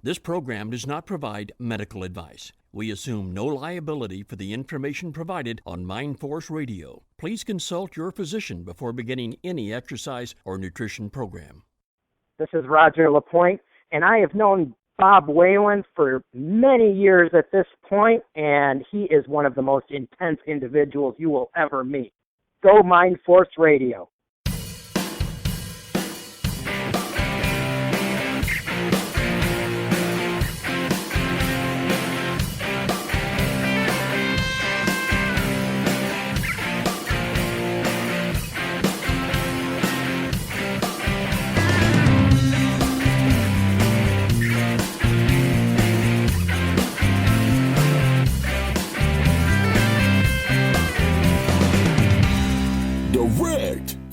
This program does not provide medical advice. We assume no liability for the information provided on MindForce Radio. Please consult your physician before beginning any exercise or nutrition program. This is Roger LaPointe, and I have known Bob Whelan for many years at this point, and he is one of the most intense individuals you will ever meet. Go MindForce Radio.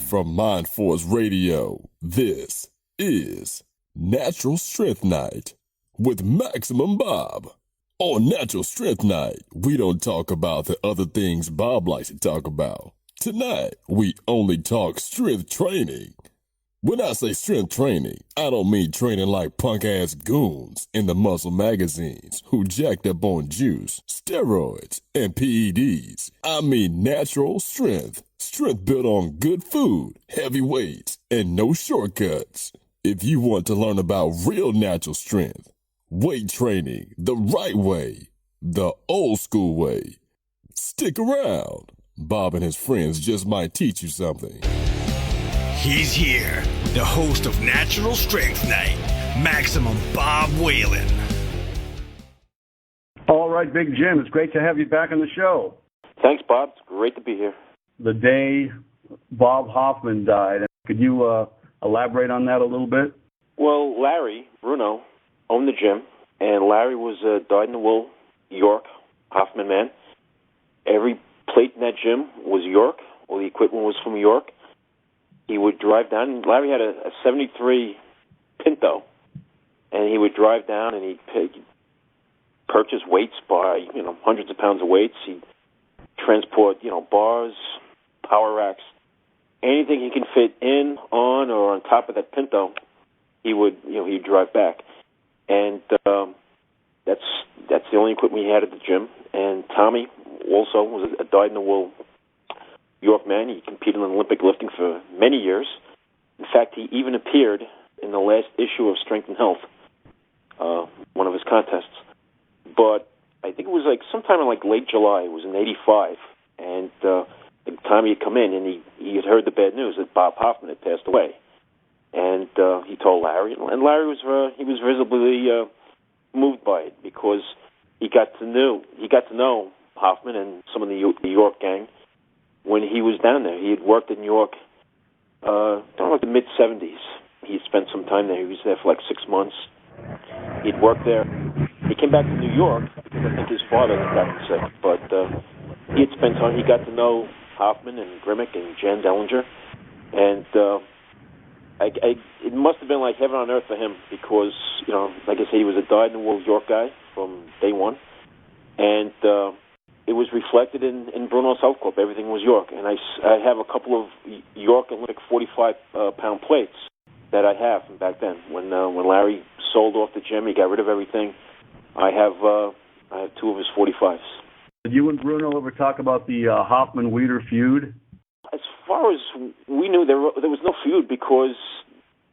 From MindForce Radio, this is Natural Strength Night with Maximum Bob. On Natural Strength Night, we don't talk about the other things Bob likes to talk about. Tonight, we only talk strength training. When I say strength training, I don't mean training like punk-ass goons in the muscle magazines who jacked up on juice, steroids, and PEDs. I mean natural strength. Strength built on good food, heavy weights, and no shortcuts. If you want to learn about real natural strength, weight training the right way, the old school way, stick around. Bob and his friends just might teach you something. He's here, the host of Natural Strength Night, Maximum Bob Whelan. All right, Big Jim, it's great to have you back on the show. Thanks, Bob. It's great to be here. The day Bob Hoffman died, could you elaborate on that a little bit? Well, Larry, Bruno, owned the gym, and Larry was a dyed-in-the-wool York Hoffman man. Every plate in that gym was York. All the equipment was from York. He would drive down. Larry had a 73 Pinto, and he would drive down and he'd purchase weights by, hundreds of pounds of weights. He'd transport, bars, power racks, anything he can fit in, on, or on top of that Pinto, he would, he'd drive back. And that's the only equipment he had at the gym. And Tommy also was a dyed-in-the-wool York man. He competed in Olympic lifting for many years. In fact, he even appeared in the last issue of Strength and Health, one of his contests. But I think it was sometime in late July. It was in '85, and Tommy had come in and he had heard the bad news that Bob Hoffman had passed away, and he told Larry, and Larry was visibly moved by it because he got to know Hoffman and some of the York gang when he was down there. He had worked in New York, the mid-'70s. He had spent some time there. He was there for 6 months. He'd worked there. He came back to New York because I think his father had gotten sick. But he had spent time. He got to know Hoffman and Grimek and Jan Dellinger, and it must have been like heaven on earth for him because like I said, he was a dyed-in-the-wool York guy from day one, and it was reflected in Bruno's Health Club. Everything was York, and I have a couple of York Olympic 45-pound plates that I have from back then. When Larry sold off the gym, he got rid of everything. I have two of his 45s. Did you and Bruno ever talk about the Hoffman-Weider feud? As far as we knew, there was no feud because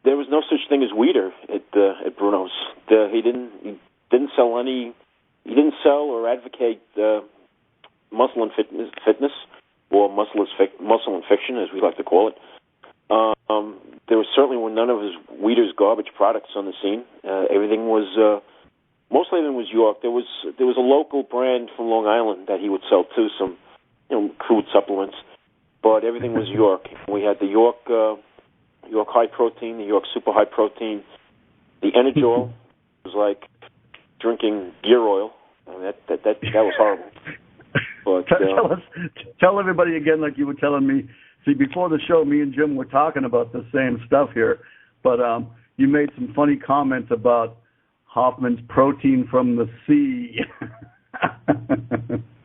there was no such thing as Weider at Bruno's. He didn't sell any. He didn't sell or advocate muscle and fitness, or muscle and fiction, as we like to call it. There was certainly none of his Weider's garbage products on the scene. Everything was mostly everything was York. There was a local brand from Long Island that he would sell too, some crude supplements, but everything was York. We had the York high protein, the York super high protein, the Energy Oil was like drinking gear oil. I mean, that was horrible. But tell everybody again, like you were telling me. See, before the show, me and Jim were talking about the same stuff here, but you made some funny comments about Hoffman's protein from the sea.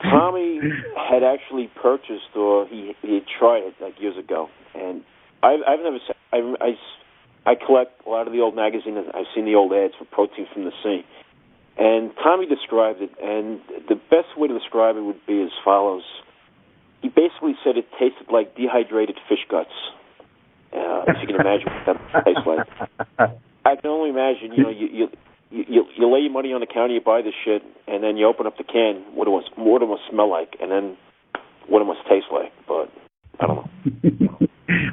Tommy had actually purchased, or he had tried it years ago, and I've never. I collect a lot of the old magazines. I've seen the old ads for protein from the sea. And Tommy described it, and the best way to describe it would be as follows. He basically said it tasted like dehydrated fish guts. If you can imagine what that tastes like. I can only imagine, you lay your money on the counter, you buy this shit, and then you open up the can, what it must smell like, and then what it must taste like. But I don't know.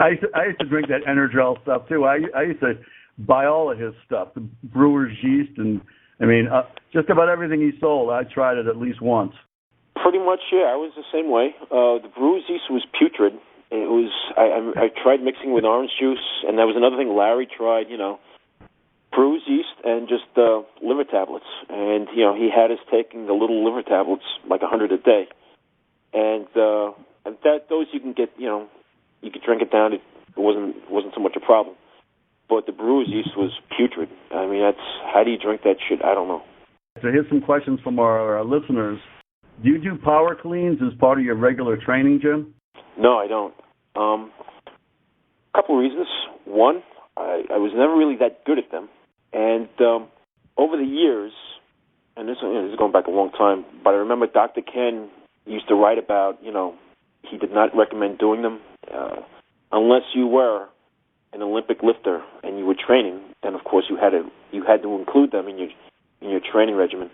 I used to drink that Energel stuff, too. I used to buy all of his stuff, the brewer's yeast, and, just about everything he sold, I tried it at least once. Pretty much, yeah. I was the same way. The brewer's yeast was putrid. It was. I tried mixing with orange juice, and that was another thing Larry tried, brewer's yeast and just liver tablets. And, he had us taking the little liver tablets, like 100 a day. And those you can get, you could drink it down. It wasn't so much a problem. But the brewer's yeast was putrid. How do you drink that shit? I don't know. So here's some questions from our listeners. Do you do power cleans as part of your regular training, Jim? No, I don't. A couple of reasons. One, I was never really that good at them. And over the years, and this is going back a long time, but I remember Dr. Ken used to write about, he did not recommend doing them unless you were an Olympic lifter and you were training. Then, of course, you had to include them in your training regimen.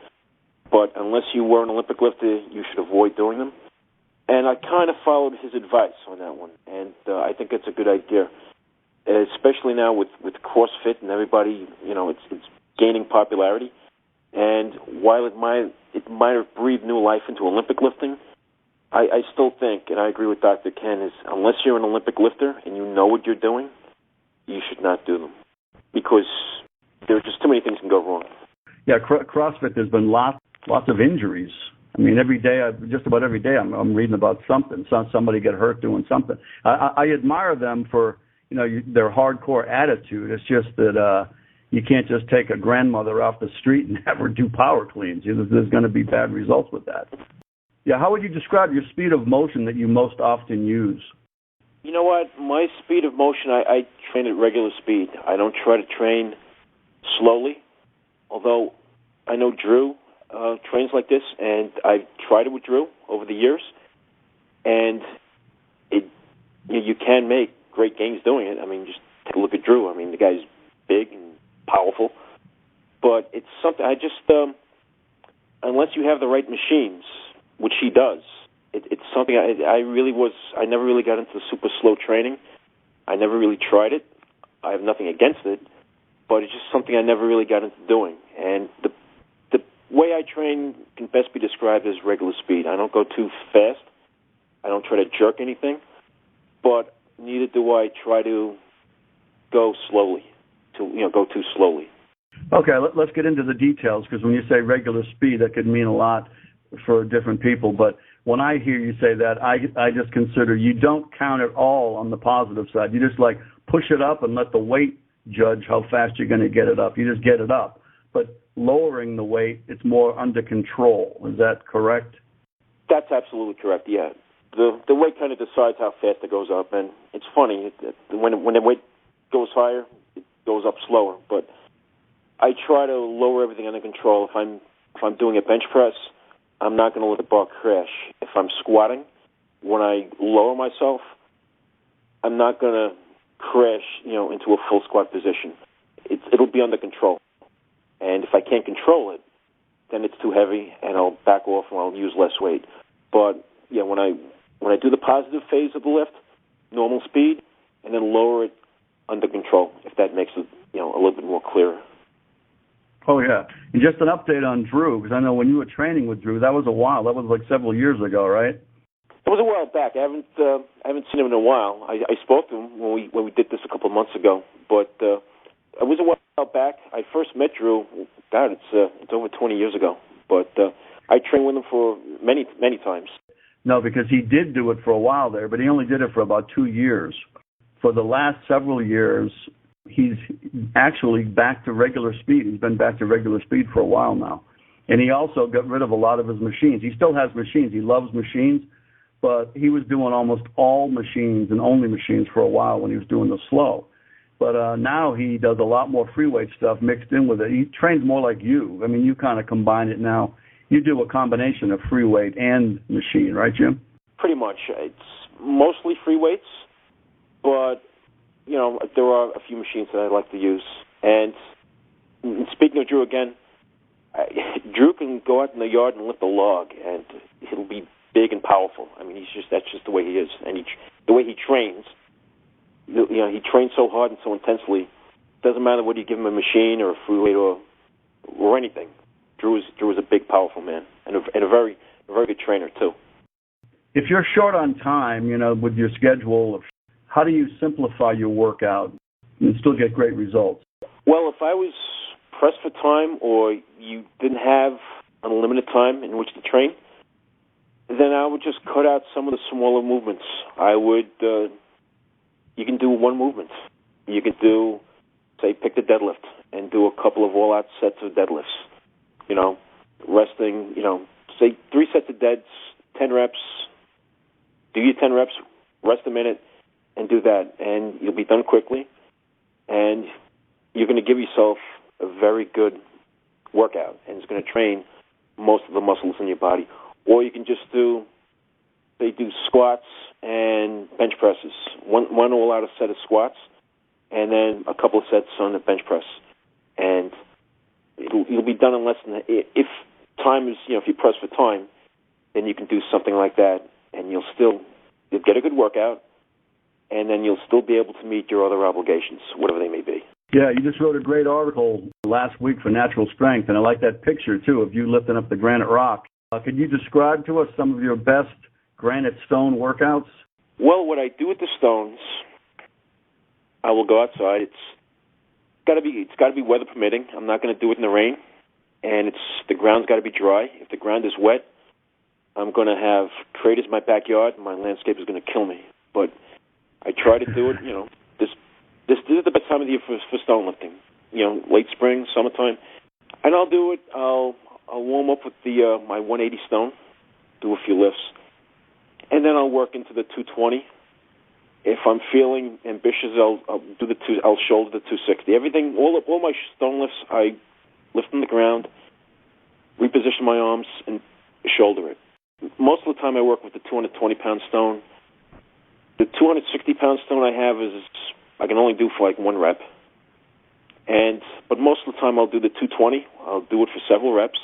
But unless you were an Olympic lifter, you should avoid doing them. And I kind of followed his advice on that one, and I think it's a good idea, especially now with CrossFit and everybody, it's gaining popularity. And while it might have breathed new life into Olympic lifting, I still think, and I agree with Dr. Ken, is unless you're an Olympic lifter and you know what you're doing, you should not do them because there are just too many things can go wrong. Yeah, CrossFit, there's been lots of injuries. Every day, just about every day, I'm reading about something. Somebody get hurt doing something. I admire them for, their hardcore attitude. It's just that you can't just take a grandmother off the street and have her do power cleans. There's going to be bad results with that. Yeah, how would you describe your speed of motion that you most often use? You know what? My speed of motion, I train at regular speed. I don't try to train slowly, although I know Drew trains like this, and I've tried it with Drew over the years, and you can make great gains doing it. Just take a look at Drew. The guy's big and powerful, but it's something I just, unless you have the right machines, which he does, it's something I never really got into the super slow training. I never really tried it. I have nothing against it, but it's just something I never really got into doing. And the way I train can best be described as regular speed. I don't go too fast. I don't try to jerk anything, but neither do I try to go slowly, go too slowly. Okay, let's get into the details, because when you say regular speed, that could mean a lot for different people. But when I hear you say that, I just consider you don't count it all on the positive side. You just push it up and let the weight judge how fast you're going to get it up. You just get it up. But lowering the weight, it's more under control. Is that correct? That's absolutely correct, yeah. The weight kind of decides how fast it goes up, and it's funny, when the weight goes higher, it goes up slower. But I try to lower everything under control. If I'm doing a bench press, I'm not going to let the bar crash. If I'm squatting, when I lower myself, I'm not going to crash, into a full squat position. It'll be under control. And if I can't control it, then it's too heavy, and I'll back off and I'll use less weight. But yeah, when I do the positive phase of the lift, normal speed, and then lower it under control, if that makes it a little bit more clearer. Oh yeah, and just an update on Drew, because I know when you were training with Drew, that was a while. That was like several years ago, right? It was a while back. I haven't seen him in a while. I spoke to him when we did this a couple of months ago, but it was a while back. I first met Drew. God, it's over 20 years ago. But I trained with him for many times. No, because he did do it for a while there, but he only did it for about 2 years. For the last several years, he's actually back to regular speed. He's been back to regular speed for a while now. And he also got rid of a lot of his machines. He still has machines. He loves machines, but he was doing almost all machines and only machines for a while when he was doing the slow. but now he does a lot more free weight stuff mixed in with it. He trains more like you. I mean, you kind of combine it now. You do a combination of free weight and machine, right, Jim? Pretty much. It's mostly free weights, but, you know, there are a few machines that I like to use. And speaking of Drew again, Drew can go out in the yard and lift a log, and he'll be big and powerful. I mean, that's just the way he is. And the way he trains, you know, he trains so hard and so intensely. It doesn't matter whether you give him a machine or a free weight or anything. Drew is a big, powerful man, and a very good trainer too. If you're short on time, you know, with your schedule, how do you simplify your workout and still get great results? Well, if I was pressed for time or you didn't have unlimited time in which to train, then I would just cut out some of the smaller movements. You can do one movement. You could do, say, pick the deadlift and do a couple of all-out sets of deadlifts. You know, resting, you know, say 3 sets of deads, 10 reps. Do your 10 reps, rest a minute, and do that. And you'll be done quickly. And you're going to give yourself a very good workout. And it's going to train most of the muscles in your body. Or you can just do squats and bench presses. One all-out set of squats, and then a couple of sets on the bench press. And you'll be done in less than, if time is, you know, if you press for time, then you can do something like that, and you'll get a good workout, and then you'll still be able to meet your other obligations, whatever they may be. Yeah, you just wrote a great article last week for Natural Strength, and I like that picture, too, of you lifting up the granite rock. Could you describe to us some of your best granite stone workouts? Well, what I do with the stones, I will go outside. It's got to be weather permitting. I'm not going to do it in the rain, and the ground's got to be dry. If the ground is wet, I'm going to have craters in my backyard, and my landscape is going to kill me. But I try to do it. You know, this is the best time of the year for stone lifting. You know, late spring, summertime, and I'll do it. I'll warm up with my 180 stone, do a few lifts, and then I'll work into the 220. If I'm feeling ambitious, I'll shoulder the 260. Everything, all my stone lifts, I lift from the ground, reposition my arms, and shoulder it. Most of the time, I work with the 220-pound stone. The 260-pound stone I have I can only do for like 1 rep. But most of the time, I'll do the 220. I'll do it for several reps.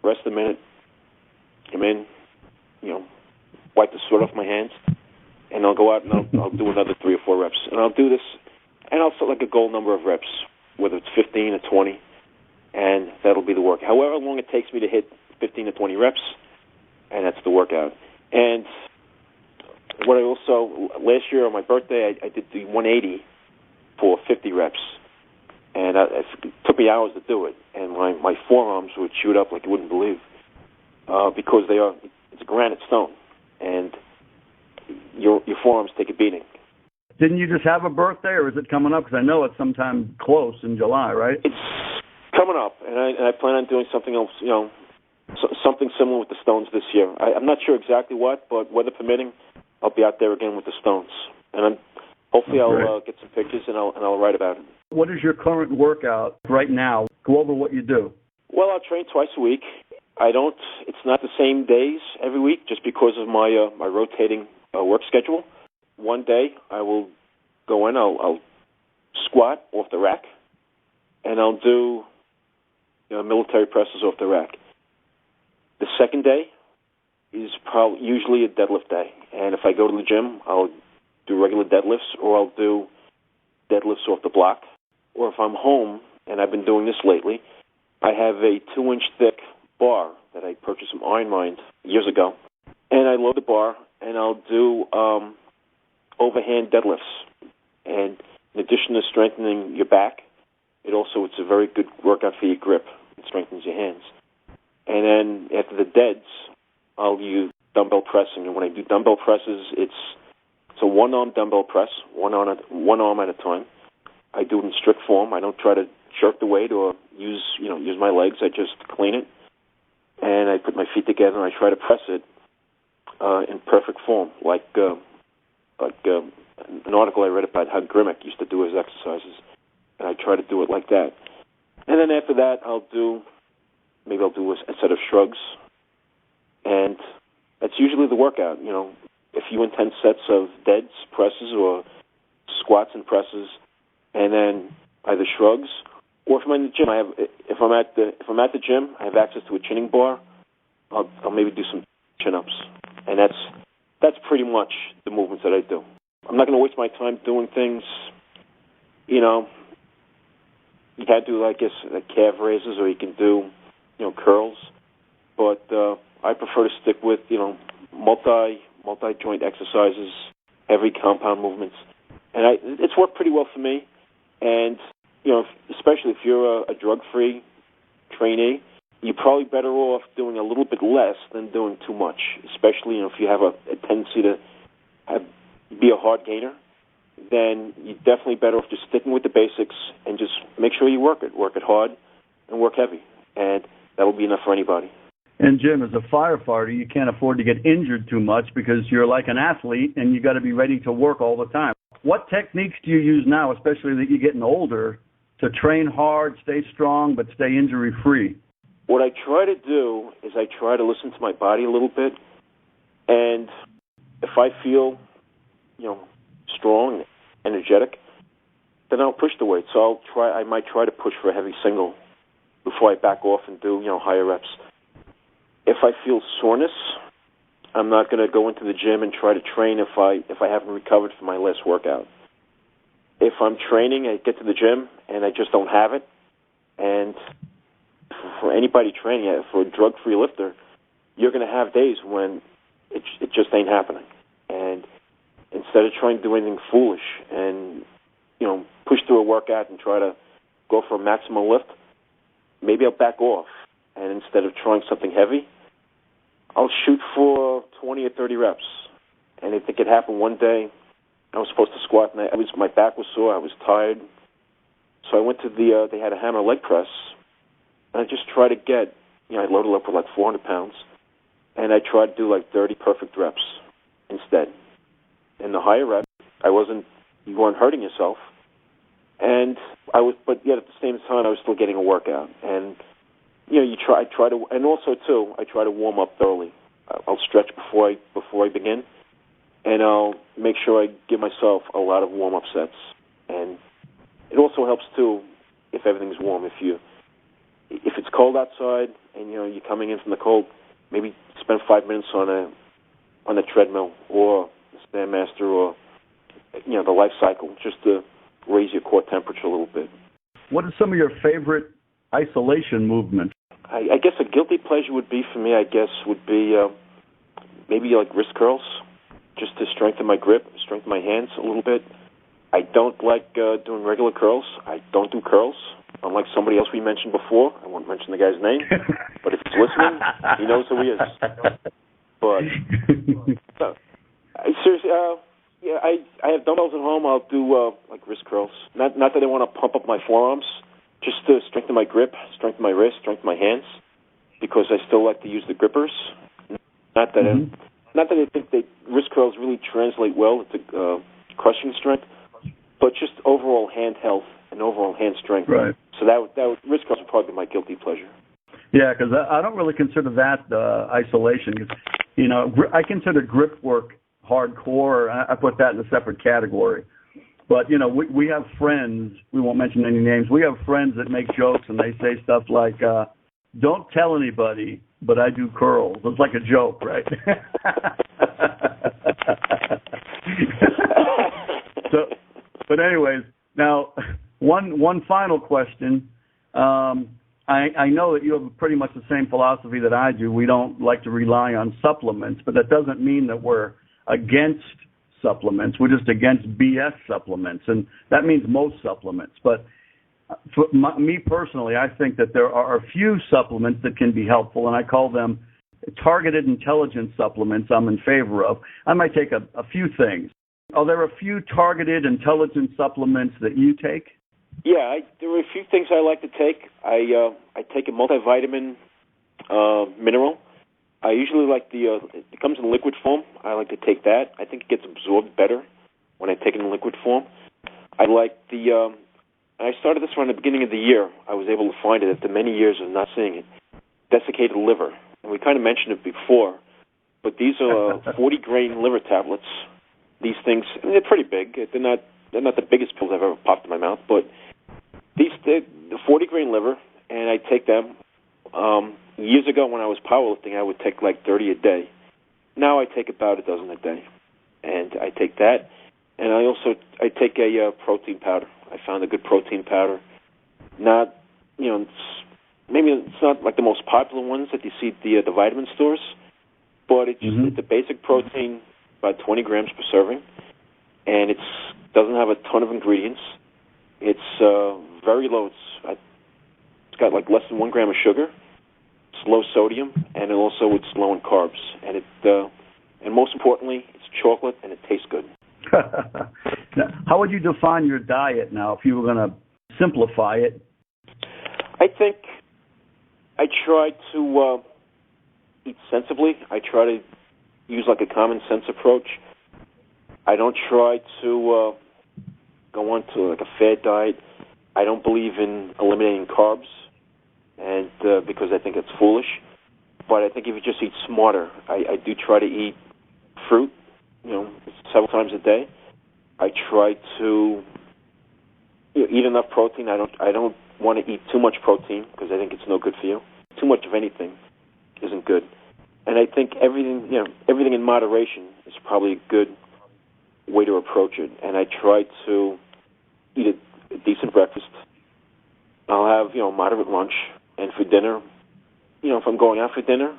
Rest a minute. Come in, you know, wipe the sweat off my hands, and I'll go out and I'll do another 3 or 4 reps. And I'll do this, and I'll set like a goal number of reps, whether it's 15 or 20, and that'll be the work. However long it takes me to hit 15 to 20 reps, and that's the workout. And what I also, last year on my birthday, I did the 180 for 50 reps. And it took me hours to do it, and my forearms would shoot up like you wouldn't believe, because it's a granite stone, and your forearms take a beating. Didn't you just have a birthday, or is it coming up? Because I know it's sometime close in July, right? It's coming up, and I plan on doing something else, you know, something similar with the stones this year. I'm not sure exactly what, but weather permitting, I'll be out there again with the stones, and hopefully I'll get some pictures and I'll write about it. What is your current workout right now? Go over what you do. Well, I'll train twice a week. It's not the same days every week just because of my rotating work schedule. One day I will go in, I'll squat off the rack, and I'll do military presses off the rack. The second day is usually a deadlift day, and if I go to the gym, I'll do regular deadlifts, or I'll do deadlifts off the block. Or if I'm home, and I've been doing this lately, I have a 2-inch thick bar that I purchased from Iron Mind years ago, and I load the bar, and I'll do overhand deadlifts. And in addition to strengthening your back, it's a very good workout for your grip. It strengthens your hands. And then after the deads, I'll use dumbbell pressing. And when I do dumbbell presses, it's a 1-arm dumbbell press, one arm at a time. I do it in strict form. I don't try to jerk the weight or use my legs. I just clean it, and I put my feet together and I try to press it in perfect form, like an article I read about how Grimek used to do his exercises, and I try to do it like that. And then after that, I'll do a set of shrugs, and that's usually the workout. A few intense sets of deads, presses, or squats and presses, and then either shrugs, or if I'm in the gym, if I'm at the gym, I have access to a chinning bar. I'll maybe do some chin-ups, and that's pretty much the movements that I do. I'm not going to waste my time doing things. You can do, I guess, calf raises, or you can do, curls, but I prefer to stick with, multi-joint exercises, heavy compound movements, and it's worked pretty well for me. And especially if you're a drug-free trainee, you're probably better off doing a little bit less than doing too much, especially if you have a tendency to be a hard gainer. Then you're definitely better off just sticking with the basics and just make sure you work it hard and work heavy, and that'll be enough for anybody. And Jim, as a firefighter, you can't afford to get injured too much because you're like an athlete and you got to be ready to work all the time. What techniques do you use now, especially that you're getting older, to train hard, stay strong, but stay injury-free? What I try to do is I try to listen to my body a little bit, and if I feel, strong, energetic, then I'll push the weight. So I might try to push for a heavy single before I back off and do, higher reps. If I feel soreness, I'm not going to go into the gym and try to train if I haven't recovered from my last workout. If I'm training, I get to the gym and I just don't have it. And for anybody training, for a drug-free lifter, you're going to have days when it just ain't happening. And instead of trying to do anything foolish and, push through a workout and try to go for a maximum lift, maybe I'll back off. And instead of trying something heavy, I'll shoot for 20 or 30 reps. And I think it happened one day. I was supposed to squat, and my back was sore. I was tired. So I went to they had a hammer leg press, and I just tried to get, I loaded up with like 400 pounds, and I tried to do like 30 perfect reps instead. And the higher rep, you weren't hurting yourself, but yet at the same time, I was still getting a workout. And I try to, and also too, I try to warm up thoroughly. I'll stretch before I begin, and I'll make sure I give myself a lot of warm-up sets. And it also helps too if everything's warm. If it's cold outside and you're coming in from the cold, maybe spend 5 minutes on a treadmill or a Stairmaster or the Life Cycle, just to raise your core temperature a little bit. What are some of your favorite isolation movements? I guess a guilty pleasure would be maybe like wrist curls, just to strengthen my grip, strengthen my hands a little bit. I don't like doing regular curls. I don't do curls. Unlike somebody else we mentioned before, I won't mention the guy's name, but if he's listening, he knows who he is. But seriously, I have dumbbells at home. I'll do like wrist curls. Not that I want to pump up my forearms, just to strengthen my grip, strengthen my wrist, strengthen my hands, because I still like to use the grippers. Not that I think that wrist curls really translate well to crushing strength, but just overall hand health and overall hand strength. Right. So that wrist curls would probably be my guilty pleasure. Yeah, because I don't really consider that isolation. I consider grip work hardcore. I put that in a separate category. But, we have friends, we won't mention any names, we have friends that make jokes and they say stuff like, don't tell anybody, but I do curls. It's like a joke, right? But anyways, now, one final question. I know that you have pretty much the same philosophy that I do. We don't like to rely on supplements, but that doesn't mean that we're against supplements. We're just against BS supplements, and that means most supplements. But for me personally, I think that there are a few supplements that can be helpful, and I call them targeted intelligence supplements I'm in favor of. I might take a few things. Are there a few targeted intelligence supplements that you take? Yeah, there are a few things I like to take. I take a multivitamin mineral. I usually like it comes in liquid form. I like to take that. I think it gets absorbed better when I take it in liquid form. I like I started this around the beginning of the year. I was able to find it after many years of not seeing it. Desiccated liver. And we kind of mentioned it before, but these are 40-grain liver tablets. These things, I mean, they're pretty big. They're not the biggest pills I've ever popped in my mouth, but the 40-grain liver, and I take them. Years ago when I was powerlifting, I would take like 30 a day. Now I take about a dozen a day, and I take that, and I take a protein powder. I found a good protein powder. Not, maybe it's not like the most popular ones that you see at the vitamin stores, but it's a basic protein, about 20 grams per serving, and it doesn't have a ton of ingredients. It's very low. It's got like less than 1 gram of sugar. It's low sodium, and it's low in carbs. And and most importantly, it's chocolate, and it tastes good. Now, how would you define your diet now if you were going to simplify it? I think I try to eat sensibly. I try to use like a common sense approach. I don't try to go on to like a fad diet. I don't believe in eliminating carbs, and because I think it's foolish. But I think if you just eat smarter, I do try to eat fruit, several times a day. I try to eat enough protein. I don't want to eat too much protein because I think it's no good for you. Too much of anything isn't good. And I think everything in moderation is probably a good way to approach it. And I try to eat a decent breakfast. I'll have, a moderate lunch. And for dinner, if I'm going out for dinner,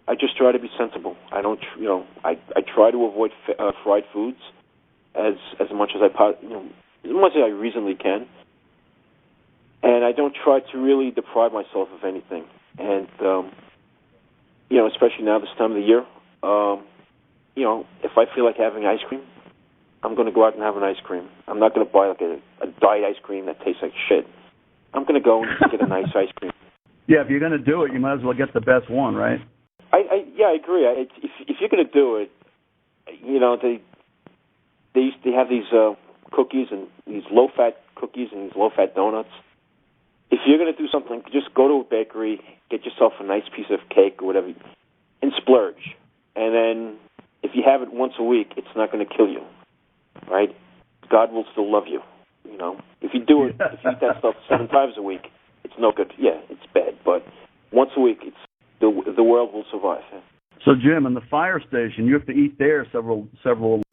I just try to be sensible. I don't, I try to avoid fried foods as much as as much as I reasonably can. And I don't try to really deprive myself of anything. And, especially now this time of the year, if I feel like having ice cream, I'm going to go out and have an ice cream. I'm not going to buy like a diet ice cream that tastes like shit. I'm going to go and get a nice ice cream. Yeah, if you're going to do it, you might as well get the best one, right? I agree. If you're going to do it, they have these cookies and these low-fat cookies and these low-fat donuts. If you're going to do something, just go to a bakery, get yourself a nice piece of cake or whatever, and splurge. And then if you have it once a week, it's not going to kill you, right? God will still love you, If you do it, if you eat that stuff 7 times a week, it's no good. Yeah, it's bad. But once a week, the world will survive. Yeah. So, Jim, in the fire station, you have to eat there several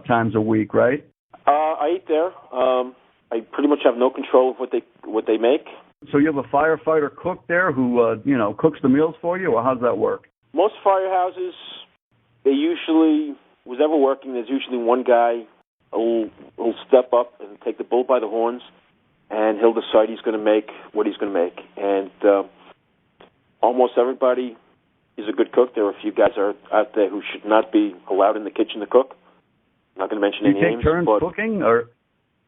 times a week, right? I eat there. I pretty much have no control of what they make. So you have a firefighter cook there who, cooks the meals for you, or how does that work? Most firehouses, who's ever working, there's usually one guy who'll step up and take the bull by the horns, and he'll decide he's going to make what he's going to make. And almost everybody is a good cook. There are a few guys out there who should not be allowed in the kitchen to cook. I'm not going to mention any names. Do you take turns cooking, or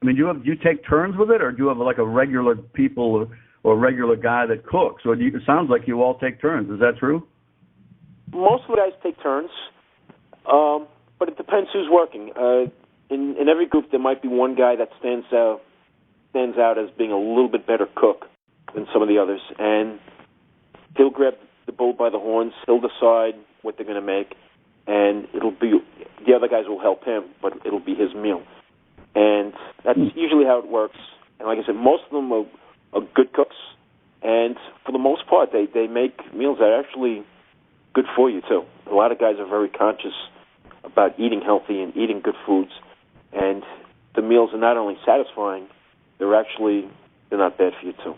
do you take turns with it, or do you have like a regular people or a regular guy that cooks? Or it sounds like you all take turns. Is that true? Most of the guys take turns, but it depends who's working. In every group, there might be one guy that stands out as being a little bit better cook than some of the others, and he'll grab the bull by the horns. He'll decide what they're going to make, and it'll be the other guys will help him, but it'll be his meal. And that's usually how it works. And like I said, most of them are good cooks, and for the most part, they make meals that are actually good for you too. A lot of guys are very conscious about eating healthy and eating good foods, and the meals are not only satisfying, they're not bad for you too.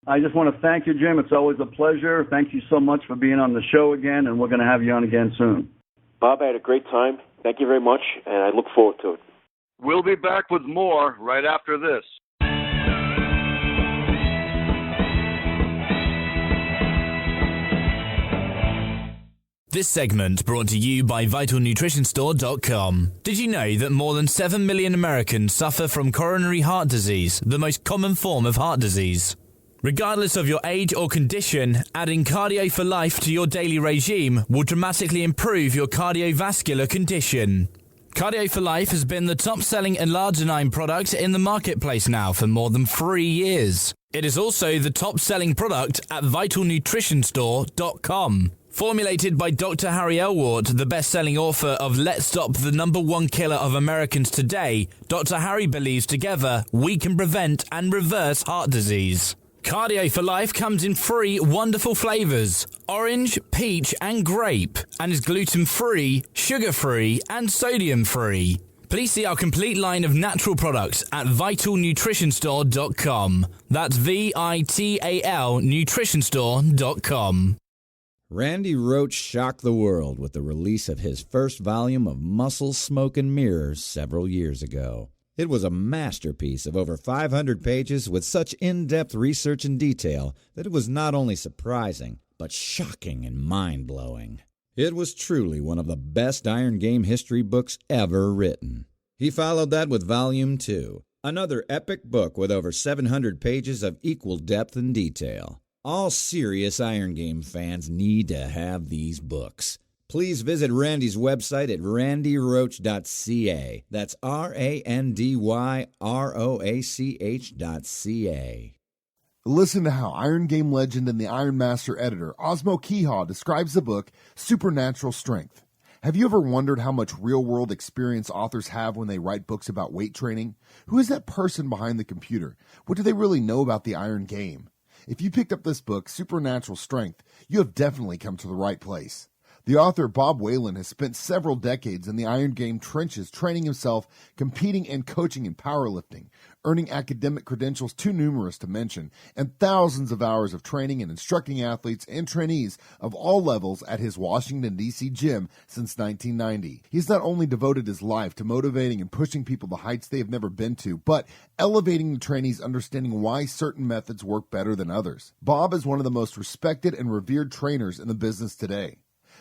I just want to thank you, Jim. It's always a pleasure. Thank you so much for being on the show again, and we're going to have you on again soon. Bob, I had a great time. Thank you very much, and I look forward to it. We'll be back with more right after this. This segment brought to you by VitalNutritionStore.com. Did you know that more than 7 million Americans suffer from coronary heart disease, the most common form of heart disease? Regardless of your age or condition, adding Cardio for Life to your daily regime will dramatically improve your cardiovascular condition. Cardio for Life has been the top-selling L-arginine product in the marketplace now for more than 3 years. It is also the top-selling product at vitalnutritionstore.com. Formulated by Dr. Harry Elward, the best-selling author of Let's Stop the #1 Killer of Americans Today, Dr. Harry believes together we can prevent and reverse heart disease. Cardio for Life comes in 3 wonderful flavors: orange, peach, and grape, and is gluten-free, sugar-free, and sodium-free. Please see our complete line of natural products at vitalnutritionstore.com. That's VITAL nutritionstore.com. Randy Roach shocked the world with the release of his first volume of Muscle, Smoke, and Mirrors several years ago. It was a masterpiece of over 500 pages with such in-depth research and detail that it was not only surprising, but shocking and mind-blowing. It was truly one of the best Iron Game history books ever written. He followed that with Volume 2, another epic book with over 700 pages of equal depth and detail. All serious Iron Game fans need to have these books. Please visit Randy's website at randyroach.ca. That's randyroach.ca. Listen to how Iron Game legend and the Iron Master editor Osmo Kehaw describes the book Supernatural Strength. Have you ever wondered how much real-world experience authors have when they write books about weight training? Who is that person behind the computer? What do they really know about the Iron Game? If you picked up this book, Supernatural Strength, you have definitely come to the right place. The author, Bob Whelan, has spent several decades in the Iron Game trenches training himself, competing and coaching in powerlifting, earning academic credentials too numerous to mention, and thousands of hours of training and instructing athletes and trainees of all levels at his Washington, D.C. gym since 1990. He's not only devoted his life to motivating and pushing people to heights they have never been to, but elevating the trainees' understanding why certain methods work better than others. Bob is one of the most respected and revered trainers in the business today.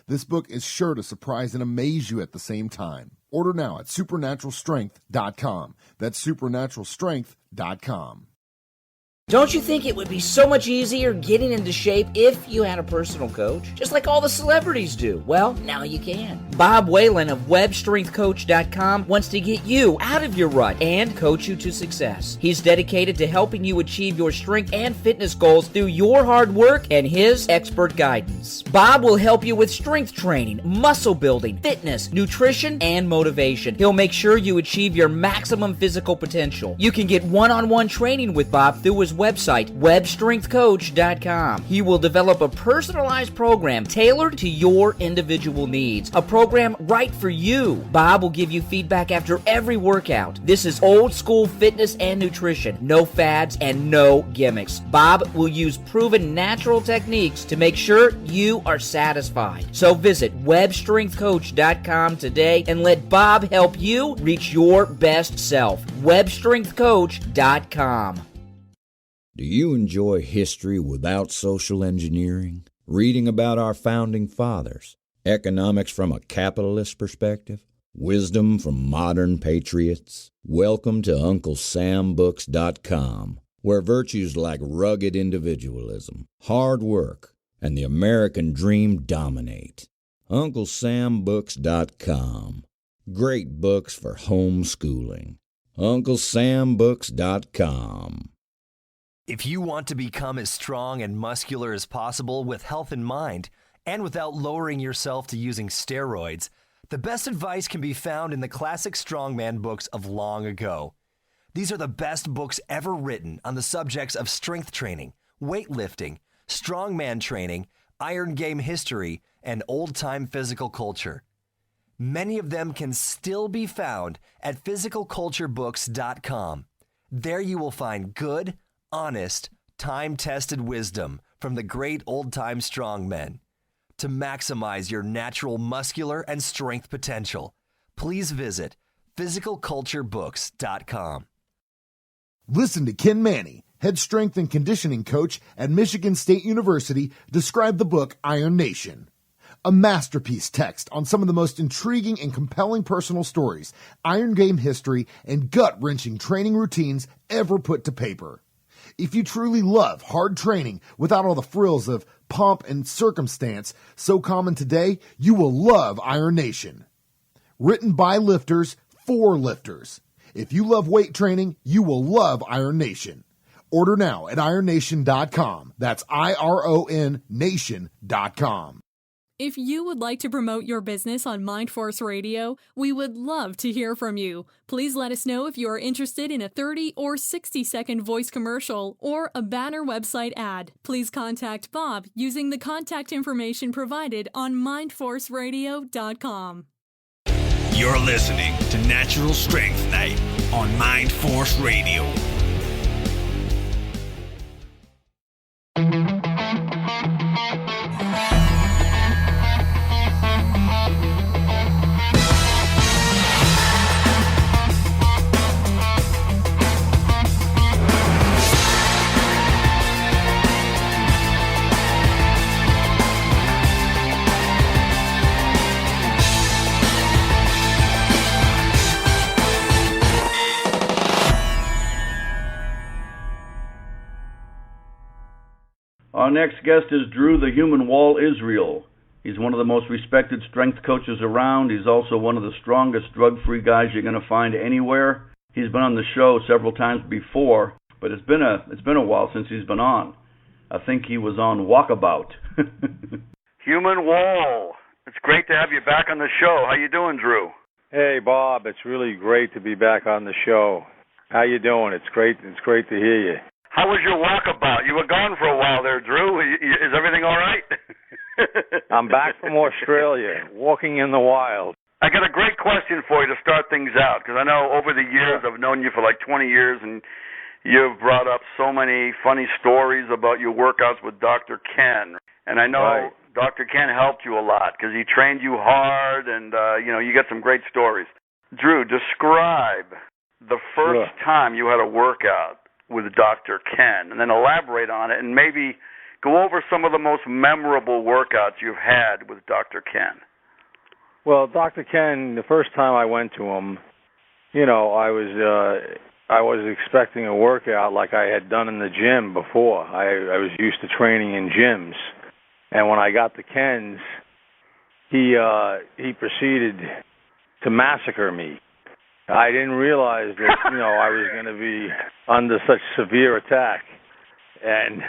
This book is sure to surprise and amaze you at the same time. Order now at supernaturalstrength.com. That's supernaturalstrength.com. Don't you think it would be so much easier getting into shape if you had a personal coach? Just like all the celebrities do. Well, now you can. Bob Whelan of webstrengthcoach.com wants to get you out of your rut and coach you to success. He's dedicated to helping you achieve your strength and fitness goals through your hard work and his expert guidance. Bob will help you with strength training, muscle building, fitness, nutrition, and motivation. He'll make sure you achieve your maximum physical potential. You can get one-on-one training with Bob through his website, webstrengthcoach.com. He will develop a personalized program tailored to your individual needs, a program right for you. Bob will give you feedback after every workout. This is old school fitness and nutrition, no fads and no gimmicks. Bob will use proven natural techniques to make sure you are satisfied. So visit webstrengthcoach.com today and let Bob help you reach your best self. webstrengthcoach.com. Do you enjoy history without social engineering? Reading about our founding fathers? Economics from a capitalist perspective? Wisdom from modern patriots? Welcome to UncleSamBooks.com, where virtues like rugged individualism, hard work, and the American dream dominate. UncleSamBooks.com. Great books for homeschooling. UncleSamBooks.com. If you want to become as strong and muscular as possible with health in mind, and without lowering yourself to using steroids, the best advice can be found in the classic strongman books of long ago. These are the best books ever written on the subjects of strength training, weightlifting, strongman training, Iron Game history, and old-time physical culture. Many of them can still be found at physicalculturebooks.com. There you will find good, honest, time-tested wisdom from the great old-time strongmen. To maximize your natural muscular and strength potential, please visit physicalculturebooks.com. Listen to Ken Manny, head strength and conditioning coach at Michigan State University, describe the book Iron Nation. A masterpiece text on some of the most intriguing and compelling personal stories, Iron Game history, and gut-wrenching training routines ever put to paper. If you truly love hard training without all the frills of pomp and circumstance so common today, you will love Iron Nation. Written by lifters for lifters. If you love weight training, you will love Iron Nation. Order now at ironnation.com. That's IRON Nation.com. If you would like to promote your business on MindForce Radio, we would love to hear from you. Please let us know if you are interested in a 30 or 60-second voice commercial or a banner website ad. Please contact Bob using the contact information provided on mindforceradio.com. You're listening to Natural Strength Night on MindForce Radio. Our next guest is Drew the Human Wall Israel. He's one of the most respected strength coaches around. He's also one of the strongest drug-free guys you're going to find anywhere. He's been on the show several times before, but it's been a while since he's been on. I think he was on Walkabout. Human Wall. It's great to have you back on the show. How you doing, Drew? Hey, Bob. It's really great to be back on the show. How you doing? It's great to hear you. How was your walkabout? You were gone for a while there, Drew. Is everything all right? I'm back from Australia, walking in the wild. I got a great question for you to start things out, because I know over the years, I've known you for like 20 years, and you've brought up so many funny stories about your workouts with Dr. Ken. And I know Dr. Ken helped you a lot, because he trained you hard, and you got some great stories. Drew, describe the first time you had a workout with Dr. Ken, and then elaborate on it, and maybe go over some of the most memorable workouts you've had with Dr. Ken. Well, Dr. Ken, the first time I went to him, I was expecting a workout like I had done in the gym before. I was used to training in gyms, and when I got to Ken's, he proceeded to massacre me. I didn't realize that, I was going to be under such severe attack. And,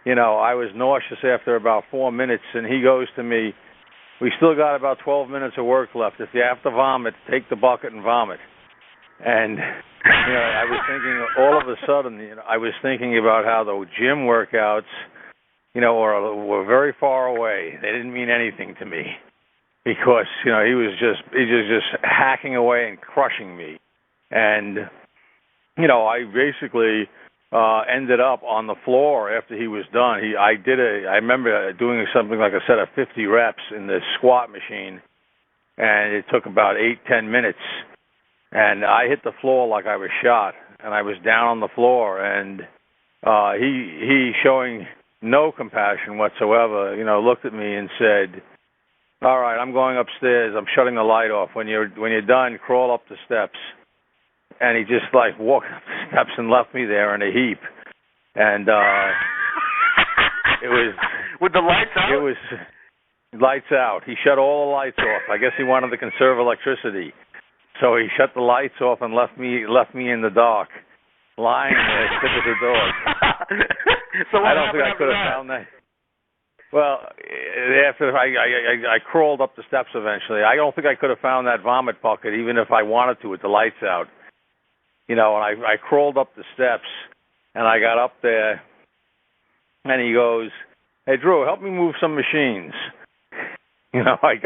I was nauseous after about 4 minutes, and he goes to me, we still got about 12 minutes of work left. If you have to vomit, take the bucket and vomit. And, I was thinking, all of a sudden, I was thinking about how the gym workouts, were very far away. They didn't mean anything to me. Because, he was just hacking away and crushing me. And, I basically ended up on the floor after he was done. I remember doing something like a set of 50 reps in the squat machine, and it took about 8-10 minutes. And I hit the floor like I was shot, and I was down on the floor. And he showing no compassion whatsoever, looked at me and said, all right, I'm going upstairs. I'm shutting the light off. When you're done, crawl up the steps. And he just walked up the steps and left me there in a heap. And it was with the lights out. It was lights out. He shut all the lights off. I guess he wanted to conserve electricity, so he shut the lights off and left me in the dark, lying there as stiff as a dog. So I don't think I could have found that. Well, after I crawled up the steps eventually. I don't think I could have found that vomit bucket even if I wanted to with the lights out. And I crawled up the steps, and I got up there, and he goes, hey, Drew, help me move some machines. I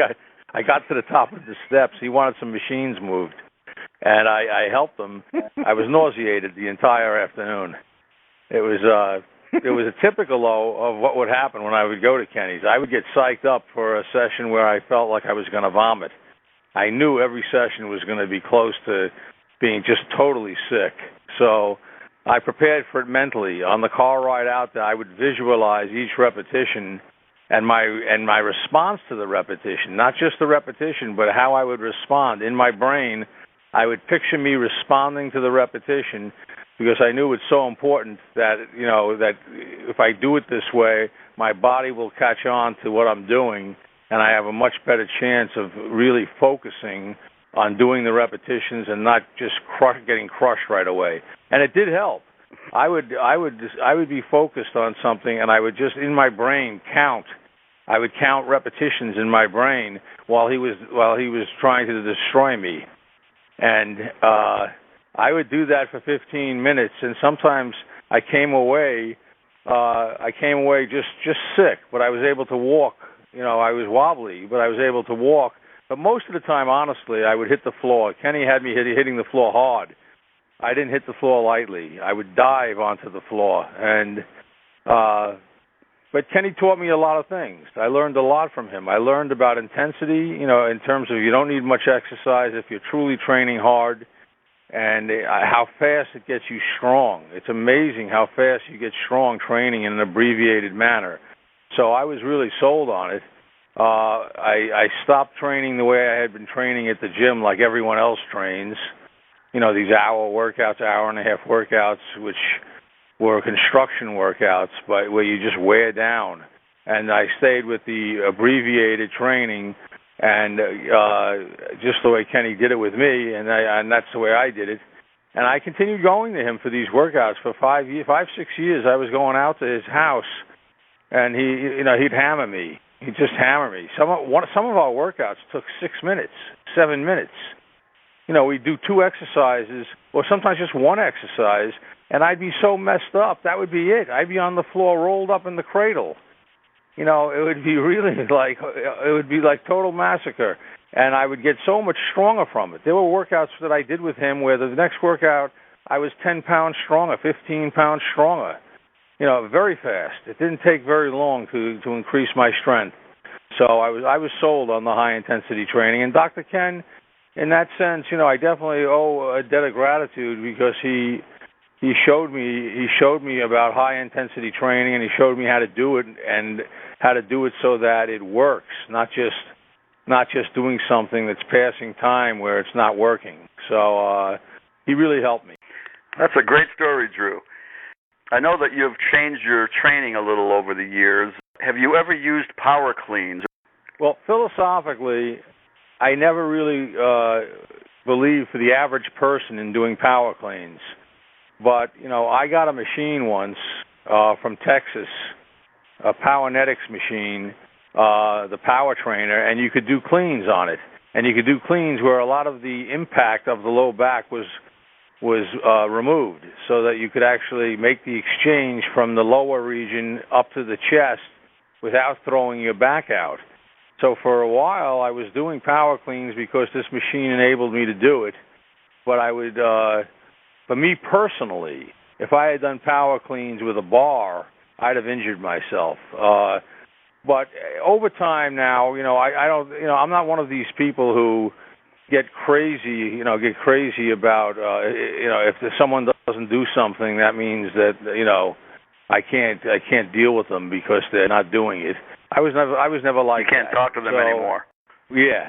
got to the top of the steps. He wanted some machines moved, and I helped him. I was nauseated the entire afternoon. It was a typical, though, of what would happen when I would go to Kenny's. I would get psyched up for a session where I felt like I was going to vomit. I knew every session was going to be close to being just totally sick. So I prepared for it mentally. On the car ride out there, I would visualize each repetition and my response to the repetition, not just the repetition, but how I would respond. In my brain, I would picture me responding to the repetition because I knew it's so important that, that if I do it this way, my body will catch on to what I'm doing and I have a much better chance of really focusing on doing the repetitions and not just getting crushed right away. And it did help. I would be focused on something, and I would just in my brain count. I would count repetitions in my brain while he was trying to destroy me, and I would do that for 15 minutes. And sometimes I came away just sick, but I was able to walk. I was wobbly, but I was able to walk. But most of the time, honestly, I would hit the floor. Kenny had me hitting the floor hard. I didn't hit the floor lightly. I would dive onto the floor. But Kenny taught me a lot of things. I learned a lot from him. I learned about intensity, in terms of you don't need much exercise if you're truly training hard, and how fast it gets you strong. It's amazing how fast you get strong training in an abbreviated manner. So I was really sold on it. I stopped training the way I had been training at the gym like everyone else trains. These hour workouts, hour-and-a-half workouts, which were construction workouts, but where you just wear down. And I stayed with the abbreviated training, and just the way Kenny did it with me, and that's the way I did it. And I continued going to him for these workouts for 5, 6 years. I was going out to his house, and he'd hammer me. He'd just hammer me. Some of our workouts took 6 minutes, 7 minutes. We'd do 2 exercises, or sometimes just 1 exercise, and I'd be so messed up. That would be it. I'd be on the floor rolled up in the cradle. It would be like total massacre. And I would get so much stronger from it. There were workouts that I did with him where the next workout I was 10 pounds stronger, 15 pounds stronger. Very fast. It didn't take very long to increase my strength. So I was sold on the high-intensity training. And Dr. Ken, in that sense, I definitely owe a debt of gratitude because he showed me about high-intensity training, and he showed me how to do it and how to do it so that it works, not just doing something that's passing time where it's not working. So he really helped me. That's a great story, Drew. I know that you've changed your training a little over the years. Have you ever used power cleans? Well, philosophically, I never really believed for the average person in doing power cleans. But, I got a machine once from Texas, a Powernetics machine, the Power Trainer, and you could do cleans on it. And you could do cleans where a lot of the impact of the low back was removed, so that you could actually make the exchange from the lower region up to the chest without throwing your back out. So for a while, I was doing power cleans because this machine enabled me to do it. But I would, for me personally, if I had done power cleans with a bar, I'd have injured myself. But over time now, I don't, I'm not one of these people who get crazy about, if someone doesn't do something, that means that, I can't deal with them because they're not doing it. I was never like that. You can't talk to them anymore. Yeah.